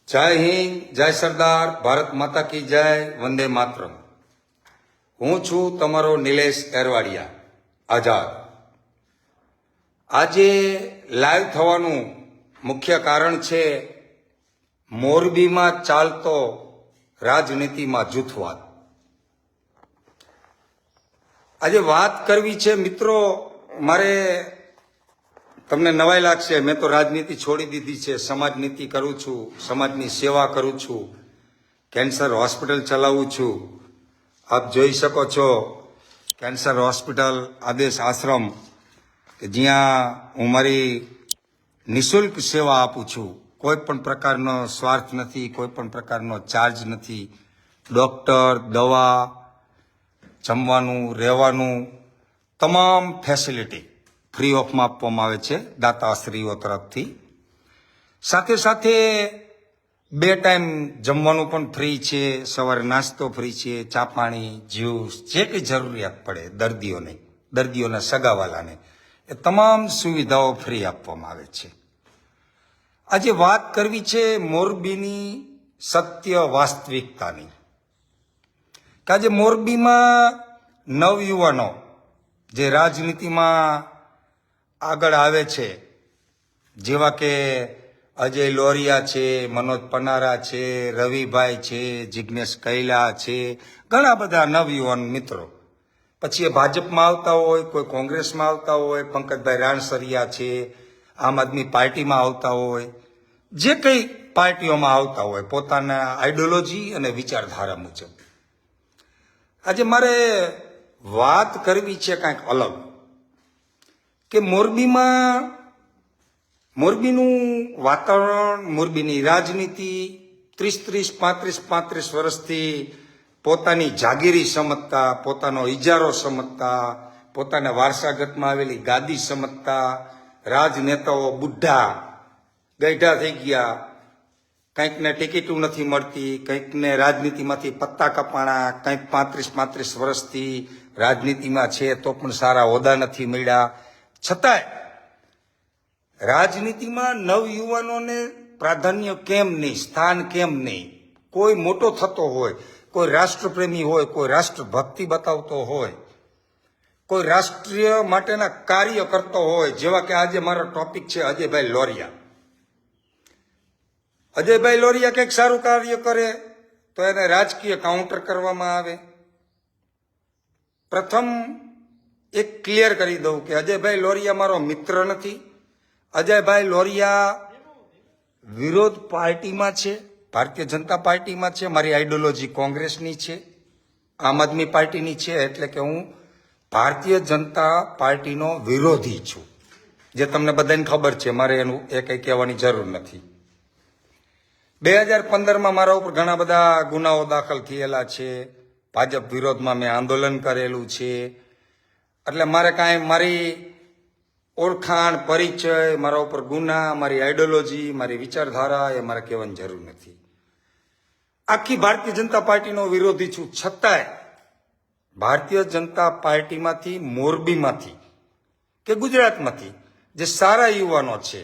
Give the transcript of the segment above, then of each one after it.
જય હિન્દ, જય સરદાર, ભારત માતા કી જય, વંદે માતરમ. હું છું તમારો નિલેશ એરવાડિયા આઝાદ. આજે લાઈવ થવાનું મુખ્ય કારણ છે મોરબીમાં ચાલતો રાજનીતિમાં જૂથવાદ. આજે વાત કરવી છે મિત્રો. મારે તમને નવાઈ લાગશે, મેં તો રાજનીતિ છોડી દીધી છે. સમાજ નીતિ કરું છું, સમાજની સેવા કરું છું, કેન્સર હોસ્પિટલ ચલાવું છું. આપ જોઈ શકો છો કેન્સર હોસ્પિટલ આદેશ આશ્રમ કે જ્યાં હું મારી નિઃશુલ્ક સેવા આપું છું. કોઈ પણ પ્રકારનો સ્વાર્થ નથી, કોઈ પણ પ્રકારનો ચાર્જ નથી. ડૉક્ટર, દવા, જમવાનું, રહેવાનું, તમામ ફેસિલિટી ફ્રી ઓફમાં આપવામાં આવે છે દાતાશ્રીઓ તરફથી. સાથે સાથે 2 ટાઈમ જમવાનું પણ ફ્રી છે, સવારે નાસ્તો ફ્રી છે, ચા પાણી, જ્યુસ, જે કંઈ જરૂરિયાત પડે દર્દીઓના સગાવાલાને, એ તમામ સુવિધાઓ ફ્રી આપવામાં આવે છે. આજે વાત કરવી છે મોરબીની સત્ય વાસ્તવિકતાની. કે આજે મોરબીમાં નવયુવાનો જે રાજનીતિમાં આગળ આવે છે, જેવા કે અજય લોરિયા છે, મનોજ પનારા છે, રવિભાઈ છે, જિગ્નેશ કૈલા છે, ઘણા બધા નવયુવાન મિત્રો. પછી એ ભાજપમાં આવતા હોય, કોઈ કોંગ્રેસમાં આવતા હોય, પંકજભાઈ રાણસરિયા છે, આમ આદમી પાર્ટીમાં આવતા હોય, જે કંઈ પાર્ટીઓમાં આવતા હોય પોતાના આઈડિયોલોજી અને વિચારધારા મુજબ. આજે મારે વાત કરવી છે કાંઈક અલગ. કે મોરબીનું વાતાવરણ, મોરબીની રાજનીતિ 30-35 વર્ષથી પોતાની જાગીરી સમજતા, પોતાનો ઇજારો સમજતા, પોતાના વારસાગતમાં આવેલી ગાદી સમજતા રાજનેતાઓ બુઢા ગઈઢા થઈ ગયા. કંઈકને ટિકિટો નથી મળતી, કંઈકને રાજનીતિમાંથી પત્તા કપાણા, કંઈક 35 વર્ષથી રાજનીતિમાં છે તો પણ સારા હોદ્દા નથી મળ્યા. છતાંય રાજનીતિમાં નવયુવાનોને પ્રાધાન્ય કેમ નહીં, સ્થાન કેમ નહીં? કોઈ મોટો થતો હોય, કોઈ રાષ્ટ્રપ્રેમી હોય, કોઈ રાષ્ટ્રભક્તિ બતાવતો હોય, કોઈ રાષ્ટ્રીય માટેના કાર્ય કરતો હોય, જેવા કે આજે મારો ટોપિક છે અજયભાઈ લોરિયા. અજયભાઈ લોરિયા કંઈક સારું કાર્ય કરે તો એને રાજકીય કાઉન્ટર કરવામાં આવે. પ્રથમ એક ક્લિયર કરી દઉં કે અજયભાઈ લોરિયા મારો મિત્ર નથી. અજયભાઈ લોરિયા વિરોધ પાર્ટીમાં છે, ભારતીય જનતા પાર્ટીમાં છે. મારી આઈડિયોલોજી કોંગ્રેસની છે, આમ આદમી પાર્ટીની છે, એટલે કે હું ભારતીય જનતા પાર્ટીનો વિરોધી છું, જે તમને બધાને ખબર છે. મારે એનું એ કંઈ કહેવાની જરૂર નથી. 2015માં મારા ઉપર ઘણા બધા ગુનાઓ દાખલ થયેલા છે. ભાજપ વિરોધમાં મેં આંદોલન કરેલું છે. એટલે મારે કાંઈ મારી ઓળખાણ, પરિચય, મારા ઉપર ગુના, મારી આઈડિયોલોજી, મારી વિચારધારા એ મારે કહેવાની જરૂર નથી. આખી ભારતીય જનતા પાર્ટીનો વિરોધી છું. છતાંય ભારતીય જનતા પાર્ટીમાંથી, મોરબીમાંથી કે ગુજરાતમાંથી જે સારા યુવાનો છે,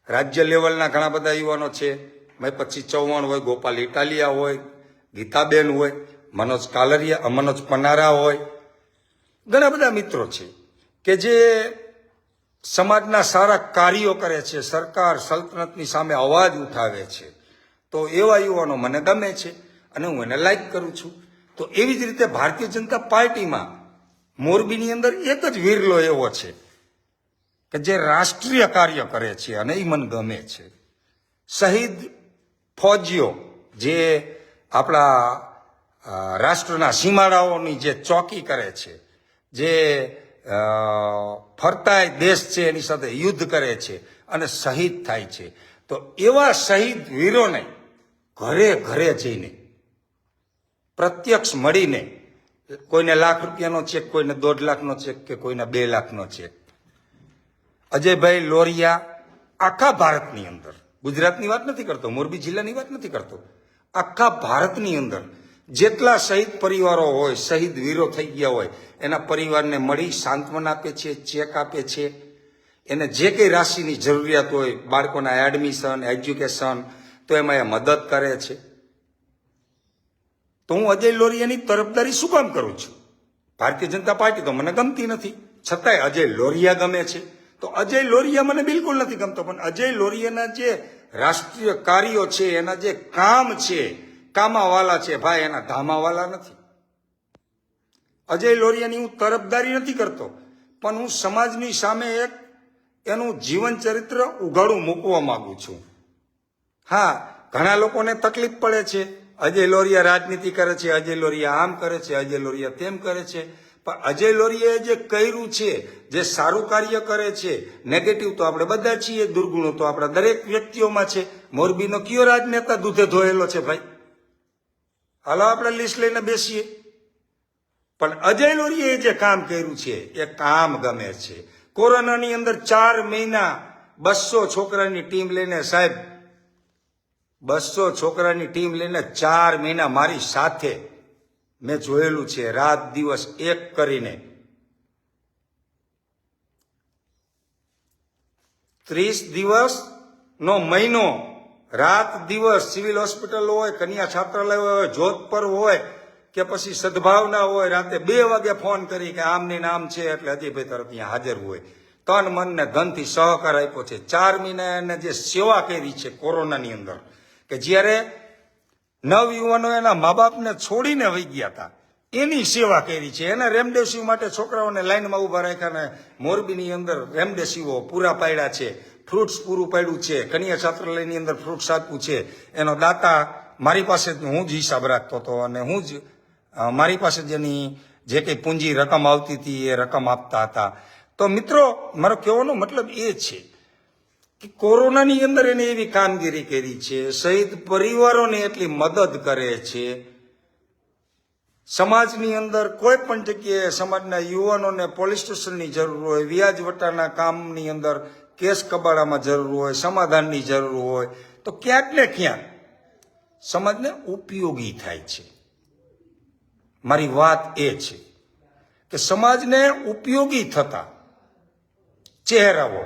રાજ્ય લેવલના ઘણા બધા યુવાનો છે, પછી ચૌહાણ હોય, ગોપાલ ઇટાલિયા હોય, ગીતાબેન હોય, મનોજ પનારા હોય, ઘણા બધા મિત્રો છે કે જે સમાજના સારા કાર્યો કરે છે, સરકાર સલ્તનતની સામે અવાજ ઉઠાવે છે. તો એવા યુવાનો મને ગમે છે અને હું એને લાઈક કરું છું. તો એવી જ રીતે ભારતીય જનતા પાર્ટીમાં મોરબીની અંદર એક જ વિરલો એવો છે કે જે રાષ્ટ્રીય કાર્ય કરે છે અને એ મને ગમે છે. શહીદ ફૌજીઓ જે આપણા રાષ્ટ્રના સીમાડાઓની જે ચોકી કરે છે, જે ફરતાય દેશ છે એની સાથે યુદ્ધ કરે છે અને શહીદ થાય છે, તો એવા શહીદ વીરોને ઘરે ઘરે જઈને પ્રત્યક્ષ મળીને, કોઈને ₹1,00,000નો ચેક, કોઈને 1.5 લાખનો ચેક, કે કોઈને 2 લાખનો ચેક, અજયભાઈ લોરિયા આખા ભારતની અંદર, ગુજરાતની વાત નથી કરતો, મોરબી જિલ્લાની વાત નથી કરતો, આખા ભારતની અંદર જેટલા શહીદ પરિવારો હોય, શહીદ વીરો થઈ ગયા હોય, એના પરિવારને મળી સાંત્વન આપે છે, ચેક આપે છે. એને જે કંઈ રાશિની જરૂરિયાત હોય, બાળકોના એડમિશન, એજ્યુકેશન, તો એમાં એ મદદ કરે છે. તો હું અજય લોરિયાની તરફદારી શું કામ કરું છું? ભારતીય જનતા પાર્ટી તો મને ગમતી નથી, છતાંય અજય લોરિયા ગમે છે. તો અજય લોરિયા મને બિલકુલ નથી ગમતો, પણ અજય લોરિયાના જે રાષ્ટ્રીય કાર્યો છે, એના જે કામ છે, કામાવાલા છે ભાઈ, એના ધામાવાલા નથી. અજય લોરિયાની હું તરફદારી નથી કરતો, પણ હું સમાજની સામે એક એનું જીવન ચરિત્ર ઉઘાડું મૂકવા માંગુ છું. હા, ઘણા લોકોને તકલીફ પડે છે, અજય લોરિયા રાજનીતિ કરે છે, અજય લોરિયા આમ કરે છે, અજય લોરિયા તેમ કરે છે. પણ અજય લોરિયાએ જે કર્યું છે, જે સારું કાર્ય કરે છે, નેગેટિવ તો આપણે બધા છીએ, દુર્ગુણો તો આપણા દરેક વ્યક્તિઓમાં છે. મોરબીનો કયો રાજનેતા દૂધે ધોયેલો છે ભાઈ? હાલો આપણે લિસ્ટ લઈને બેસીએ. પણ અજય લોરિયાએ જે કામ કર્યું છે એ કામ ગમે છે. કોરોનાની અંદર 4 મહિના 200 છોકરાની ટીમ લઈને, સાહેબ 200 છોકરાની ટીમ લઈને 4 મહિના મારી સાથે મેં જોયેલું છે, રાત દિવસ એક કરીને. 30 દિવસનો મહિનો રાત દિવસ સિવિલ હોસ્પિટલ હોય, કન્યા છાત્રાલય હોય, જોધપર હોય કે પછી સદભાવના હોય, રાતે 2 વાગે ફોન કરી કે આમની નામ છે એટલે અજયભાઈ તરફ અહીંયા હાજર હોય. તન મન ને ધનથી સહકાર આપ્યો છે. 4 મહિના એને જે સેવા કરી છે કોરોનાની અંદર, કે જ્યારે નવયુવાનો એના મા બાપને છોડીને વહી ગયા હતા, એની સેવા કરી છે. એને રેમડેસિવ માટે છોકરાઓને લાઈનમાં ઉભા રાખ્યા ને મોરબીની અંદર રેમડેસિવો પૂરા પાડ્યા છે, ફ્રૂટ્સ પૂરું પાડ્યું છે, કન્યા છાત્રાલયની અંદર ફ્રૂટ્સ આપ્યું છે. એનો દાતા મારી પાસે હું જ હિસાબ રાખતો હતો, અને હું જ મારી પાસે જેની જે કંઈ પૂંજી રકમ આવતી હતી એ રકમ આપતા હતા. તો મિત્રો, મારો કહેવાનો મતલબ એ છે કે કોરોનાની અંદર એને એવી કામગીરી કરી છે, શહીદ પરિવારોને એટલી મદદ કરે છે. સમાજની અંદર કોઈ પણ જગ્યાએ સમાજના યુવાનોને પોલીસ સ્ટેશનની જરૂર હોય, વ્યાજ વટાના કામની અંદર કેસ કબાડામાં જરૂર હોય, સમાધાનની જરૂર હોય, તો ક્યાંક ને ક્યાંક સમાજને ઉપયોગી થાય છે. મારી વાત એ છે કે સમાજને ઉપયોગી થતા ચહેરાઓ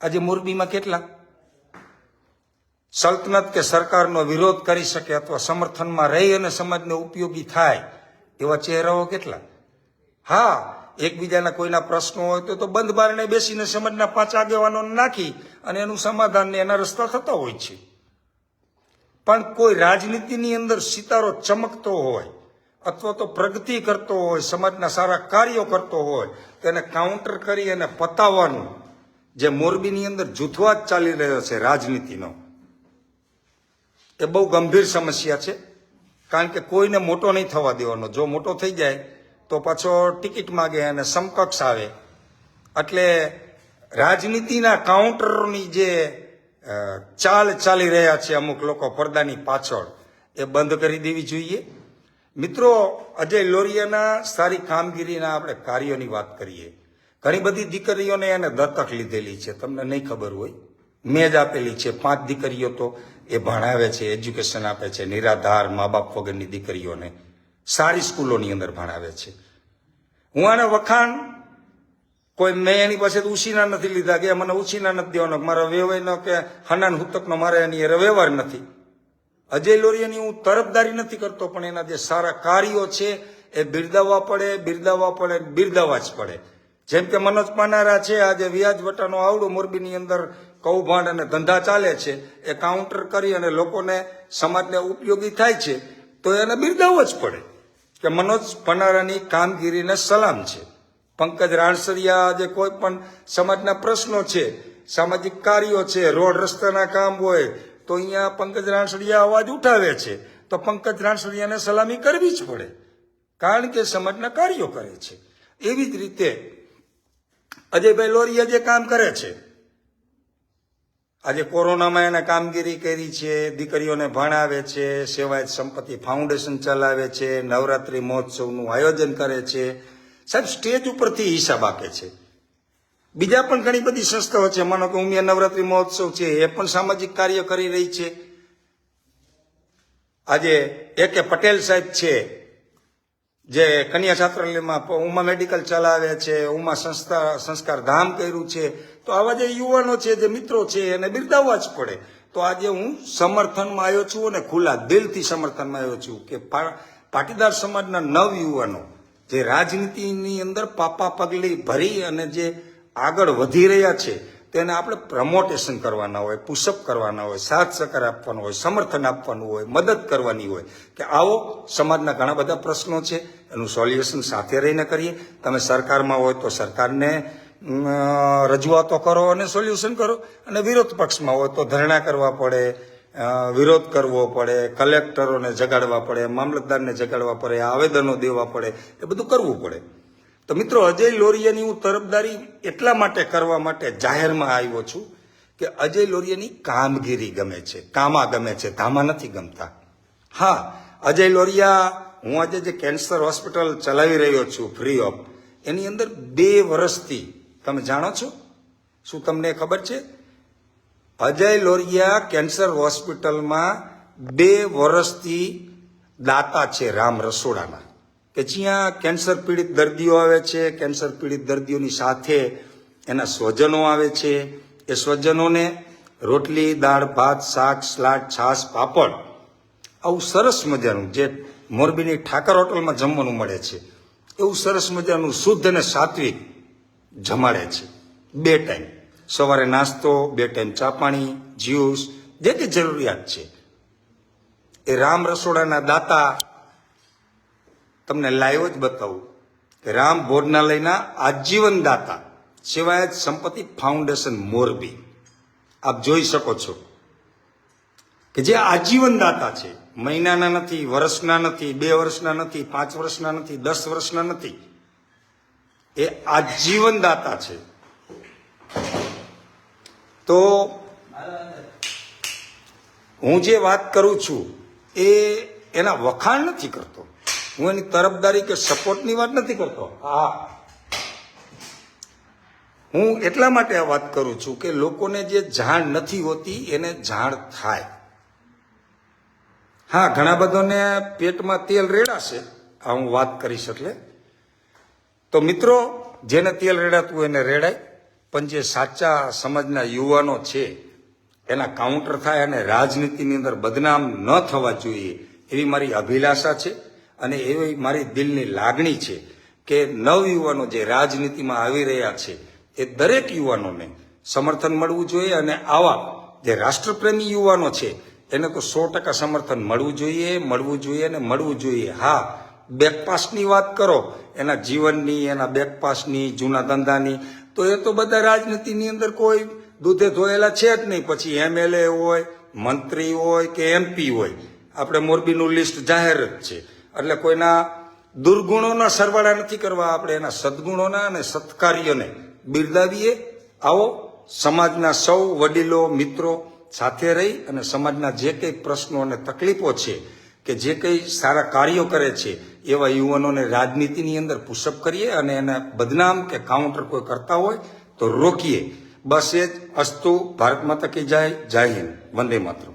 આજે મોરબીમાં કેટલા સલ્તનત કે સરકારનો વિરોધ કરી શકે અથવા સમર્થનમાં રહી અને સમાજને ઉપયોગી થાય એવા ચહેરાઓ કેટલા? હા, એકબીજાના કોઈના પ્રશ્નો હોય તો બંધ બારણે બેસીને સમાજના 5 આગેવાનો નાખી અને એનું સમાધાન ને એના રસ્તા થતા હોય છે. પણ કોઈ રાજનીતિની અંદર સિતારો ચમકતો હોય અથવા તો પ્રગતિ કરતો હોય, સમાજના સારા કાર્યો કરતો હોય, તો એને કાઉન્ટર કરી અને પતાવવાનું જે મોરબીની અંદર જૂથવાદ ચાલી રહ્યો છે રાજનીતિનો, એ બહુ ગંભીર સમસ્યા છે. કારણ કે કોઈને મોટો નહીં થવા દેવાનો. જો મોટો થઈ જાય તો પાછો ટિકિટ માગે અને સમકક્ષ આવે. એટલે રાજનીતિના કાઉન્ટરની જે ચાલ ચાલી રહ્યા છે અમુક લોકો પડદાની પાછળ, એ બંધ કરી દેવી જોઈએ. મિત્રો, અજય લોરિયાના સારી કામગીરીના આપણે કાર્યોની વાત કરીએ. ઘણી બધી દીકરીઓને એને દત્તક લીધેલી છે, તમને નહીં ખબર હોય. મેં જ આપેલી છે. 5 દીકરીઓ તો એ ભણાવે છે, એજ્યુકેશન આપે છે. નિરાધાર મા બાપ વગરની દીકરીઓને સારી સ્કૂલોની અંદર ભણાવે છે. હું આને વખાણ કોઈ મેં એની પાસે ઉછીના નથી લીધા કે મને ઉછીના નથી દેવાનો, મારા વ્યવહારનો કે હનાન હુતકનો મારે એની વ્યવહાર નથી. અજય લોરિયાની હું તરફદારી નથી કરતો, પણ એના જે સારા કાર્યો છે એ બિરદાવવા પડે, બિરદાવવા પડે, બિરદાવવા જ પડે. જેમ કે મનોજ પાનારા છે, આજે વ્યાજ વટાનો આવડો મોરબીની અંદર કૌભાંડ અને ધંધા ચાલે છે, એ કાઉન્ટર કરી અને લોકોને સમાજને ઉપયોગી થાય છે, તો એને બિરદાવવો જ પડે કે મનોજ પાનારાની કામગીરીને સલામ છે. પંકજ રાણસરિયા આજે કોઈ પણ સમાજના પ્રશ્નો છે, સામાજિક કાર્યો છે, રોડ રસ્તાના કામ હોય તો અહીંયા પંકજ રાણસરિયા અવાજ ઉઠાવે છે, તો પંકજ રાણસરિયાને સલામી કરવી જ પડે, કારણ કે સમાજના કાર્યો કરે છે. એવી જ રીતે અજયભાઈ લોરિયા જે કામ કરે છે, આજે કોરોનામાં એને કામગીરી કરી છે, દીકરીઓને ભણાવે છે, સેવાયત સંપત્તિ ફાઉન્ડેશન ચલાવે છે, નવરાત્રિ મહોત્સવનું આયોજન કરે છે. સાહેબ, સ્ટેજ ઉપરથી હિસાબ આપે છે. બીજા પણ ઘણી બધી સંસ્થાઓ છે, માનો કે ઉમિયા નવરાત્રિ મહોત્સવ છે, એ પણ સામાજિક કાર્ય કરી રહી છે. આજે A.K. પટેલ સાહેબ છે, જે કન્યા છાત્રાલયમાં ઉમા મેડિકલ ચલાવે છે, ઉમા સંસ્કાર ધામ કર્યું છે. તો આવા જે યુવાનો છે, જે મિત્રો છે, એને બિરદાવવા જ પડે. તો આજે હું સમર્થનમાં આવ્યો છું અને ખુલ્લા દિલથી સમર્થનમાં આવ્યો છું કે પાટીદાર સમાજના નવયુવાનો જે રાજનીતિની અંદર પાપા પગલી ભરી અને જે આગળ વધી રહ્યા છે તેને આપણે પ્રમોટેશન કરવાના હોય, પુશઅપ કરવાના હોય, સાથ સહકાર આપવાનો હોય, સમર્થન આપવાનું હોય, મદદ કરવાની હોય કે આવો સમાજના ઘણા બધા પ્રશ્નો છે એનું સોલ્યુશન સાથે રહીને કરીએ. તમે સરકારમાં હોય તો સરકારને રજૂઆતો કરો અને સોલ્યુશન કરો, અને વિરોધ પક્ષમાં હોય તો ધરણા કરવા પડે, વિરોધ કરવો પડે, કલેક્ટરોને જગાડવા પડે, મામલતદારને જગાડવા પડે, આવેદનો દેવા પડે, એ બધું કરવું પડે. તો મિત્રો, અજય લોરિયાની હું તરફદારી એટલા માટે કરવા માટે જાહેરમાં આવ્યો છું કે અજય લોરિયાની કામગીરી ગમે છે, કામા ગમે છે, ધામા નથી ગમતા. હા, અજય લોરિયા, હું આજે જે કેન્સર હોસ્પિટલ ચલાવી રહ્યો છું ફ્રી ઓફ, એની અંદર 2 વર્ષથી, તમે જાણો છો? શું તમને ખબર છે? અજય લોરિયા કેન્સર હોસ્પિટલમાં 2 વર્ષથી દાતા છે રામ રસોડાના, કે જ્યાં કેન્સર પીડિત દર્દીઓ આવે છે, કેન્સર પીડિત દર્દીઓની સાથે એના સ્વજનો આવે છે. એ સ્વજનોને રોટલી, દાળ, ભાત, શાક, સલાડ, છાશ, પાપડ, આવું સરસ મજાનું જે મોરબીની ઠાકર હોટલમાં જમવાનું મળે છે એવું સરસ મજાનું શુદ્ધ અને સાત્વિક જમાડે છે. 2 ટાઈમ, સવારે નાસ્તો, 2 ટાઈમ ચા પાણી, જ્યુસ, જે કંઈ જરૂરિયાત છે. એ રામ રસોડાના દાતા, તમને લાઈવ જ બતાવું કે રામ ભોજનાલયના આજીવન દાતા સેવાયત સંપત્તિ ફાઉન્ડેશન મોરબી, આપ જોઈ શકો છો કે જે આજીવન દાતા છે. મહિનાના નથી, વર્ષના નથી, 2 વર્ષના નથી, 5 વર્ષના નથી, 10 વર્ષના નથી, એ આજીવન દાતા છે. તો હું જે વાત કરું છું એ એના વખાણ નથી કરતો, હું એની તરફદારી કે સપોર્ટની વાત નથી કરતો. હા, હું એટલા માટે આ વાત કરું છું કે લોકોને જે જાણ નથી હોતી એને જાણ થાય. હા, ઘણા બધાને પેટમાં તેલ રેડાશે, આ હું વાત કરીશ. એટલે તો મિત્રો, જેને તેલ રેડાતું હોય એને રેડાય, પણ જે સાચા સમાજના યુવાનો છે એના કાઉન્ટર થાય અને રાજનીતિની અંદર બદનામ ન થવા જોઈએ એવી મારી અભિલાષા છે. અને એવી મારી દિલની લાગણી છે કે નવયુવાનો જે રાજનીતિમાં આવી રહ્યા છે એ દરેક યુવાનોને સમર્થન મળવું જોઈએ. અને આવા જે રાષ્ટ્રપ્રેમી યુવાનો છે એને તો 100% સમર્થન મળવું જોઈએ અને મળવું જોઈએ. હા, બેકપાસની વાત કરો, એના જીવનની, એના બેકપાસની, જૂના ધંધાની, તો એ તો બધા રાજનીતિની અંદર કોઈ દૂધે ધોયેલા છે જ નહીં. પછી MLA હોય, મંત્રી હોય કે MP હોય, આપણે મોરબીનું લિસ્ટ જાહેર જ છે. એટલે કોઈના દુર્ગુણોના સરવાળા નથી કરવા, આપણે એના સદગુણોના અને સત્કાર્યોને બિરદાવીએ. આવો સમાજના સૌ વડીલો, મિત્રો સાથે રહી અને સમાજના જે કંઈ પ્રશ્નો અને તકલીફો છે કે જે કંઈ સારા કાર્યો કરે છે એવા યુવાનોને રાજનીતિની અંદર પુશઅપ કરીએ અને એને બદનામ કે કાઉન્ટર કોઈ કરતા હોય તો રોકીએ. બસ એ જ. અસ્તુ. ભારત માતા કી જય. જય હિન્દ. વંદે માતરમ.